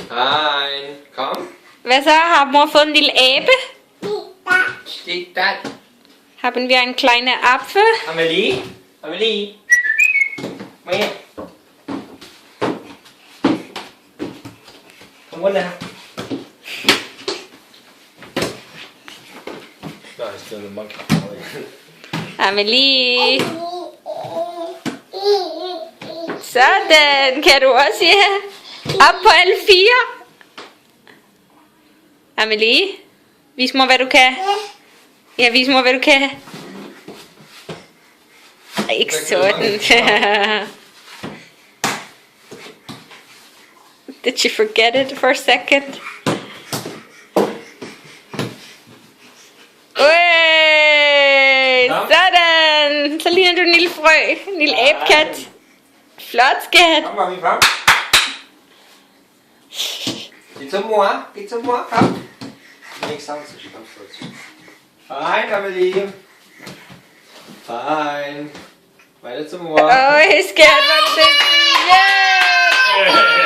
Nein, komm. Hvad så? Har mor fået en lille abe? Stig da. Haben wir einen kleinen Apfel? Amelie. Amelie. Kom her. Kom rundt her. No, it's still a monkey. Amelie. Sådan. Kan du også, ja? Op på alle fire. Amelie. Vis mig, hvad du kan. Ja, vis mig, hvad du kan. Ej, ikke sådan. Did you forget it for a second? Ui, sådan. Så ligner du en lille frø. En lille æbkat. Flot, skat. Kom, Mami, kom. Giv til mor. Giv til mor, kom. Ikke sammen, så kom så. Fine, Amelie. Fine. Vej det til mor. Oj, skat, hvor er det dygtig. Yeah!